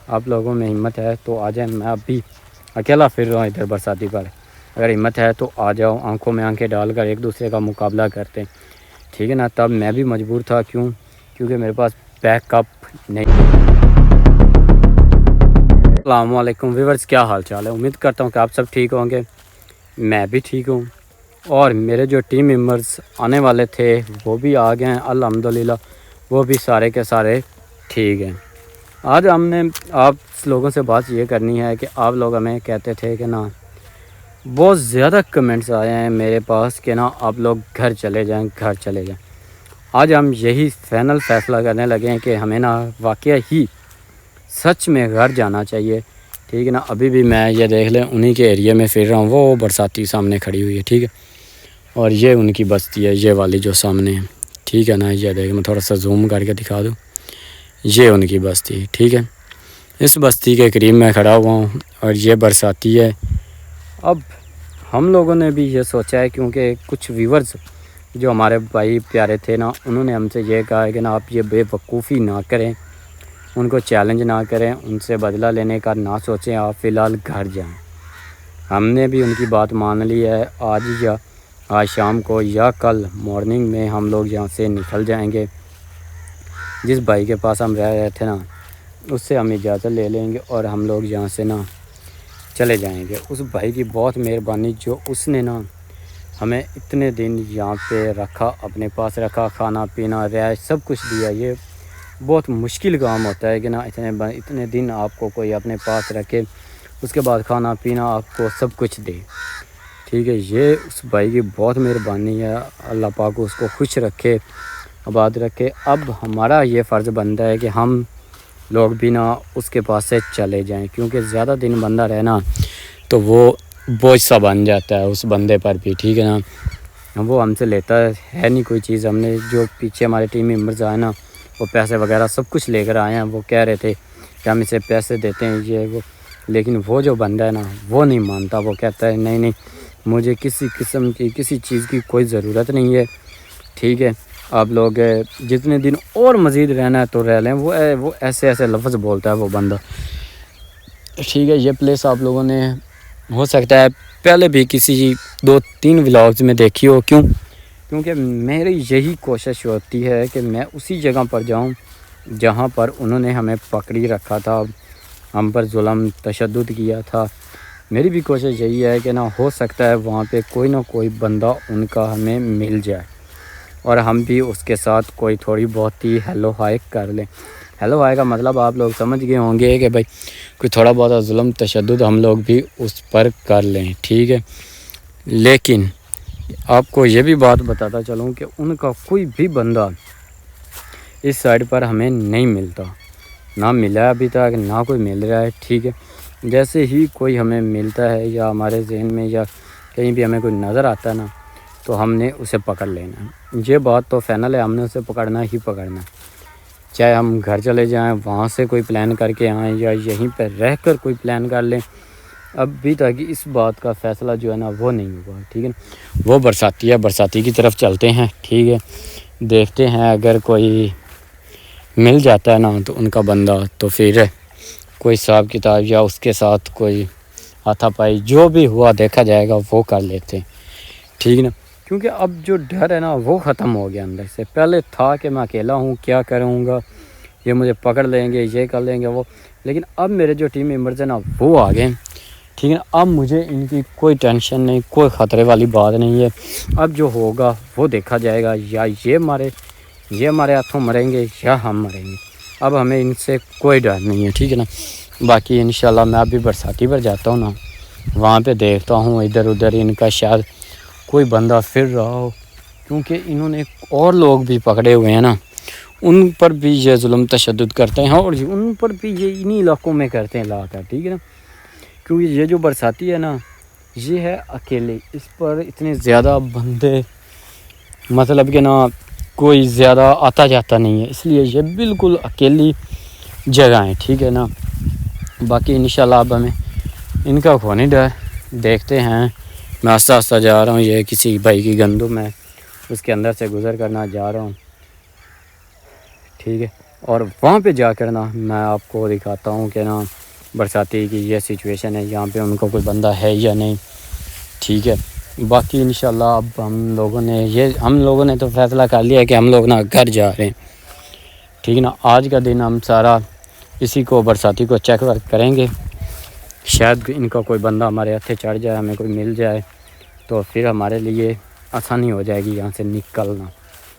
آپ لوگوں میں ہمت ہے تو آ جائیں. میں اب بھی اکیلا پھر رہا ہوں ادھر برساتی پر. اگر ہمت ہے تو آ جاؤ, آنکھوں میں آنکھیں ڈال کر ایک دوسرے کا مقابلہ کرتے ہیں, ٹھیک ہے نا. تب میں بھی مجبور تھا, کیونکہ میرے پاس بیک اپ نہیں. السلام علیکم ویورز, کیا حال چال ہے؟ امید کرتا ہوں کہ آپ سب ٹھیک ہوں گے. میں بھی ٹھیک ہوں, اور میرے جو ٹیم ممبرز آنے والے تھے وہ بھی آ گئے ہیں الحمدللہ. وہ بھی سارے کے سارے ٹھیک ہیں. آج ہم نے آپ لوگوں سے بات یہ کرنی ہے کہ آپ لوگ ہمیں کہتے تھے کہ نا, بہت زیادہ کمنٹس آئے ہیں میرے پاس کہ نا آپ لوگ گھر چلے جائیں, گھر چلے جائیں. آج ہم یہی فائنل فیصلہ کرنے لگے ہیں کہ ہمیں نا واقعہ ہی سچ میں گھر جانا چاہیے, ٹھیک ہے نا. ابھی بھی میں یہ دیکھ لیں انہی کے ایریے میں پھر رہا ہوں. وہ برساتی سامنے کھڑی ہوئی ہے, ٹھیک ہے, اور یہ ان کی بستی ہے, یہ والی جو سامنے ہے, ٹھیک ہے نا. یہ دیکھ, میں تھوڑا سا زوم کر کے دکھا دوں, یہ ان کی بستی, ٹھیک ہے. اس بستی کے قریب میں کھڑا ہوا ہوں اور یہ برساتی ہے. اب ہم لوگوں نے بھی یہ سوچا ہے, کیونکہ کچھ ویورز جو ہمارے بھائی پیارے تھے نا, انہوں نے ہم سے یہ کہا ہے کہ نا آپ یہ بے وقوفی نہ کریں, ان کو چیلنج نہ کریں, ان سے بدلہ لینے کا نہ سوچیں, آپ فی الحال گھر جائیں. ہم نے بھی ان کی بات مان لی ہے. آج شام کو یا کل مارننگ میں ہم لوگ یہاں سے نکل جائیں گے. جس بھائی کے پاس ہم رہ رہے تھے نا, اس سے ہم اجازت لے لیں گے اور ہم لوگ یہاں سے نا چلے جائیں گے. اس بھائی کی بہت مہربانی, جو اس نے نا ہمیں اتنے دن یہاں پہ رکھا, اپنے پاس رکھا, کھانا پینا رہائش سب کچھ دیا. یہ بہت مشکل کام ہوتا ہے کہ نا اتنے دن آپ کو کوئی اپنے پاس رکھے, اس کے بعد کھانا پینا آپ کو سب کچھ دے, ٹھیک ہے. یہ اس بھائی کی بہت مہربانی ہے. اللہ پاک اس کو خوش رکھے, آباد رکھے. اب ہمارا یہ فرض بنتا ہے کہ ہم لوگ بھی نا اس کے پاس سے چلے جائیں, کیونکہ زیادہ دن بندہ رہنا تو وہ بوجھ سا بن جاتا ہے اس بندے پر بھی, ٹھیک ہے نا. وہ ہم سے لیتا ہے نہیں کوئی چیز. ہم نے جو پیچھے ہمارے ٹیم ممبرز آئے نا, وہ پیسے وغیرہ سب کچھ لے کر آئے ہیں. وہ کہہ رہے تھے کہ ہم اسے پیسے دیتے ہیں یہ وہ, لیکن وہ جو بندہ ہے نا وہ نہیں مانتا. وہ کہتا ہے نہیں نہیں, مجھے کسی قسم کی کسی چیز کی کوئی ضرورت نہیں ہے, ٹھیک ہے. آپ لوگ جتنے دن اور مزید رہنا ہے تو رہ لیں. وہ ایسے لفظ بولتا ہے وہ بندہ, ٹھیک ہے. یہ پلیس آپ لوگوں نے ہو سکتا ہے پہلے بھی کسی 2-3 ولاگز میں دیکھی ہو. کیونکہ میری یہی کوشش ہوتی ہے کہ میں اسی جگہ پر جاؤں جہاں پر انہوں نے ہمیں پکڑی رکھا تھا, ہم پر ظلم تشدد کیا تھا. میری بھی کوشش یہی ہے کہ نا ہو سکتا ہے وہاں پہ کوئی نہ کوئی بندہ ان کا ہمیں مل جائے, اور ہم بھی اس کے ساتھ کوئی تھوڑی بہت ہی ہیلو ہائی کر لیں. ہیلو ہائی کا مطلب آپ لوگ سمجھ گئے ہوں گے کہ بھائی کوئی تھوڑا بہت ظلم تشدد ہم لوگ بھی اس پر کر لیں, ٹھیک ہے. لیکن آپ کو یہ بھی بات بتاتا چلوں کہ ان کا کوئی بھی بندہ اس سائڈ پر ہمیں نہیں ملتا, نہ ملا ابھی تک, نہ کوئی مل رہا ہے, ٹھیک ہے. جیسے ہی کوئی ہمیں ملتا ہے یا ہمارے ذہن میں یا کہیں بھی ہمیں کوئی نظر آتا ہے نا, تو ہم نے اسے پکڑ لینا ہے. یہ بات تو فائنل ہے, ہم نے اسے پکڑنا ہی پکڑنا ہے. چاہے ہم گھر چلے جائیں, وہاں سے کوئی پلان کر کے آئیں, یا یہیں پہ رہ کر کوئی پلان کر لیں, ابھی تک اس بات کا فیصلہ جو ہے نا وہ نہیں ہوا, ٹھیک ہے. وہ برساتی ہے, برساتی کی طرف چلتے ہیں, ٹھیک ہے. دیکھتے ہیں اگر کوئی مل جاتا ہے نا تو ان کا بندہ, تو پھر کوئی حساب کتاب یا اس کے ساتھ کوئی ہاتھا پائی جو بھی ہوا دیکھا جائے گا, وہ کر لیتے ہیں, ٹھیک نا. کیونکہ اب جو ڈر ہے نا وہ ختم ہو گیا اندر سے. پہلے تھا کہ میں اکیلا ہوں, کیا کروں گا, یہ مجھے پکڑ لیں گے, یہ کر لیں گے وہ. لیکن اب میرے جو ٹیم ممبرز ہیں نا وہ آ گئے, ٹھیک ہے. اب مجھے ان کی کوئی ٹینشن نہیں, کوئی خطرے والی بات نہیں ہے. اب جو ہوگا وہ دیکھا جائے گا, یا یہ ہمارے ہاتھوں مریں گے یا ہم مریں گے. اب ہمیں ان سے کوئی ڈر نہیں ہے, ٹھیک ہے نا. باقی انشاءاللہ میں ابھی برساتی پر جاتا ہوں نا, وہاں پہ دیکھتا ہوں ادھر ادھر ان کا شاید کوئی بندہ پھر رہا ہو, کیونکہ انہوں نے اور لوگ بھی پکڑے ہوئے ہیں نا, ان پر بھی یہ ظلم تشدد کرتے ہیں, اور ان پر بھی یہ انہی علاقوں میں کرتے ہیں لا کر, ٹھیک ہے نا. کیونکہ یہ جو برساتی ہے نا یہ ہے اکیلے, اس پر اتنے زیادہ بندے مطلب کہ نا کوئی زیادہ آتا جاتا نہیں ہے, اس لیے یہ بالکل اکیلی جگہ ہیں, ٹھیک ہے نا. باقی انشاءاللہ اب ہمیں ان کا کھو نہیں ڈر, دیکھتے ہیں. میں آہستہ آہستہ جا رہا ہوں, یہ کسی بھائی کی گندم ہے اس کے اندر سے گزر کرنا جا رہا ہوں, ٹھیک ہے. اور وہاں پہ جا کر نا میں آپ کو دکھاتا ہوں کہ نا برساتی کی یہ سچویشن ہے، یہاں پہ ان کو کوئی بندہ ہے یا نہیں، ٹھیک ہے۔ باقی انشاءاللہ اب ہم لوگوں نے تو فیصلہ کر لیا ہے کہ ہم لوگ نا گھر جا رہے ہیں، ٹھیک ہے نا۔ آج کا دن ہم سارا اسی کو برساتی کو چیک ورک کریں گے، شاید ان کا کوئی بندہ ہمارے ہاتھے چڑھ جائے، ہمیں کوئی مل جائے تو پھر ہمارے لیے آسانی ہو جائے گی یہاں سے نکلنا۔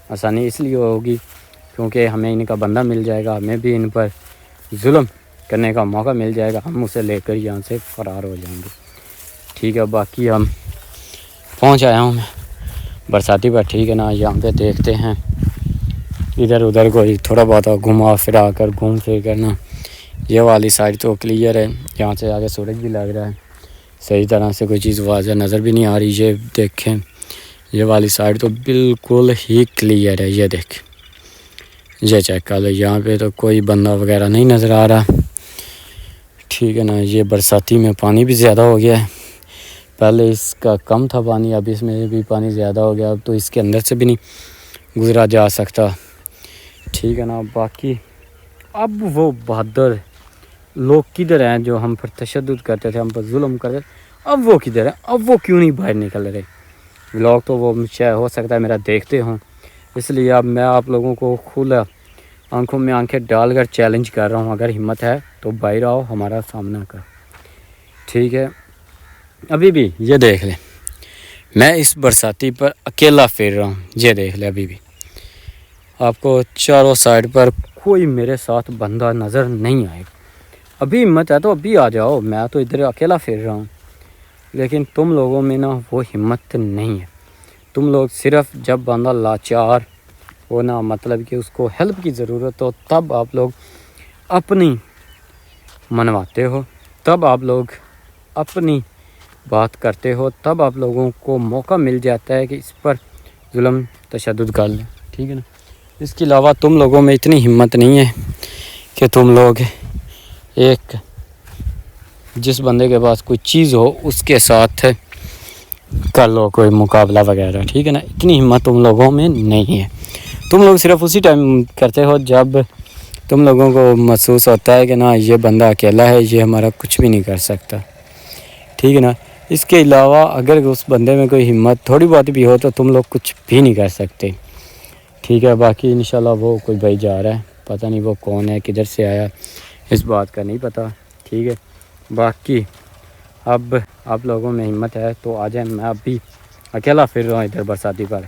آسانی اس لیے ہوگی کیونکہ ہمیں ان کا بندہ مل جائے گا، ہمیں بھی ان پر ظلم کرنے کا موقع مل جائے گا، ہم اسے لے کر یہاں سے فرار ہو جائیں گے، ٹھیک ہے۔ باقی ہم پہنچ آیا ہوں میں برساتی پر، ٹھیک ہے نا۔ یہاں پہ دیکھتے ہیں ادھر ادھر کوئی تھوڑا بہت گھوم پھر کرنا، یہ والی سائڈ تو کلیئر ہے، یہاں سے آگے سورج بھی لگ رہا ہے، صحیح طرح سے کوئی چیز واضح نظر بھی نہیں آ رہی۔ یہ دیکھیں یہ والی سائڈ تو بالکل ہی کلیئر ہے، یہ دیکھیں، یہ چیک کر لو، یہاں پہ تو کوئی بندہ وغیرہ نہیں نظر آ رہا، ٹھیک ہے نا۔ یہ برساتی میں پانی بھی زیادہ ہو گیا ہے، پہلے اس کا کم تھا پانی، اب اس میں بھی پانی زیادہ ہو گیا، اب تو اس کے اندر سے بھی نہیں گزرا جا سکتا، ٹھیک ہے نا۔ باقی اب وہ بہادر لوگ کدھر ہیں جو ہم پر تشدد کرتے تھے، ہم پر ظلم کرتے تھے، اب وہ کدھر ہیں؟ اب وہ کیوں نہیں باہر نکل رہے؟ لوگ تو وہ شاید ہو سکتا ہے میرا دیکھتے ہوں، اس لیے اب میں آپ لوگوں کو کھلا آنکھوں میں آنکھیں ڈال کر چیلنج کر رہا ہوں، اگر ہمت ہے تو باہر آؤ، ہمارا سامنا کر، ٹھیک ہے۔ ابھی بھی یہ دیکھ لیں، میں اس برساتی پر اکیلا پھر رہا ہوں، یہ دیکھ لیں، ابھی بھی آپ کو چاروں سائڈ پر کوئی میرے ساتھ بندہ نظر نہیں آئے گا۔ ابھی ہمت ہے تو ابھی آ جاؤ، میں تو ادھر اکیلا پھر رہا ہوں، لیکن تم لوگوں میں نا وہ ہمت نہیں ہے۔ تم لوگ صرف جب بندہ لاچار ہونا، مطلب کہ اس کو ہیلپ کی ضرورت ہو، تب آپ لوگ اپنی منواتے ہو، تب آپ لوگ اپنی بات کرتے ہو، تب آپ لوگوں کو موقع مل جاتا ہے کہ اس پر ظلم تشدد کر لیں، ٹھیک ہے نا۔ اس کے علاوہ تم لوگوں میں اتنی ہمت نہیں ہے کہ تم لوگ ایک جس بندے کے پاس کوئی چیز ہو اس کے ساتھ کر لو کوئی مقابلہ وغیرہ، ٹھیک ہے نا۔ اتنی ہمت تم لوگوں میں نہیں ہے، تم لوگ صرف اسی ٹائم کرتے ہو جب تم لوگوں کو محسوس ہوتا ہے کہ نا یہ بندہ اکیلا ہے، یہ ہمارا کچھ بھی نہیں کر سکتا، ٹھیک ہے نا۔ اس کے علاوہ اگر اس بندے میں کوئی ہمت تھوڑی بہت بھی ہو تو تم لوگ کچھ بھی نہیں کر سکتے، ٹھیک ہے۔ باقی انشاءاللہ وہ کوئی بھائی جا رہا ہے، پتہ نہیں وہ کون ہے، کدھر سے آیا، اس بات کا نہیں پتہ، ٹھیک ہے۔ باقی اب آپ لوگوں میں ہمت ہے تو آ جائیں، میں اب بھی اکیلا پھر رہا ہوں ادھر برساتی پر،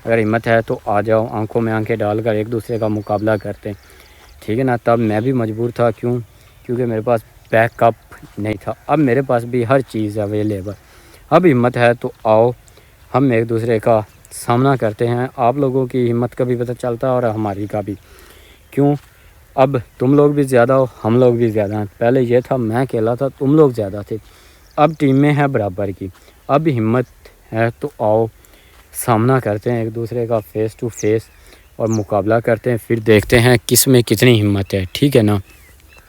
اگر ہمت ہے تو آ جاؤ، آنکھوں میں آنکھیں ڈال کر ایک دوسرے کا مقابلہ کرتے ہیں، ٹھیک ہے نا۔ تب میں بھی مجبور تھا، کیونکہ میرے پاس بیک اپ نہیں تھا، اب میرے پاس بھی ہر چیز اویلیبل، اب ہمت ہے تو آؤ، ہم ایک دوسرے کا سامنا کرتے ہیں، آپ لوگوں کی ہمت کا بھی پتہ چلتا ہے اور ہماری کا بھی، کیوں اب تم لوگ بھی زیادہ ہو، ہم لوگ بھی زیادہ ہیں۔ پہلے یہ تھا میں اکیلا تھا، تم لوگ زیادہ تھے، اب ٹیمیں ہیں برابر کی، اب ہمت ہے تو آؤ، سامنا کرتے ہیں ایک دوسرے کا فیس ٹو فیس اور مقابلہ کرتے ہیں، پھر دیکھتے ہیں کس میں کتنی ہمت ہے، ٹھیک ہے نا۔